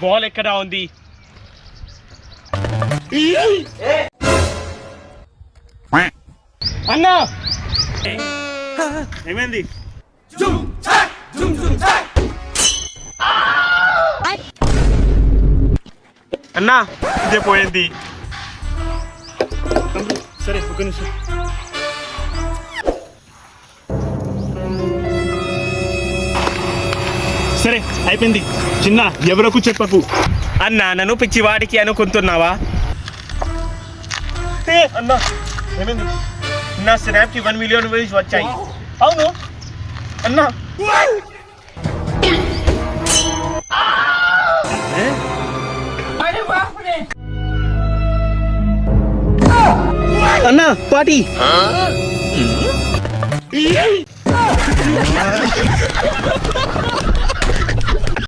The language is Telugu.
బాల్ ఎక్కడ ఉంది? అన్నా ఏమైంది? అన్నా ఇదే పోయింది. సరే ఒక నిమిషం. సరే అయిపోయింది. చిన్న ఎవరకు చెప్పకు. అన్నా నన్ను పిచ్చివాడికి అనుకుంటున్నావా? అన్నా ఏమైంది? నా స్నాప్కి 1 మిలియన్ వ్యూస్ వచ్చాయి. అవును అన్నా. అన్నా పార్టీ.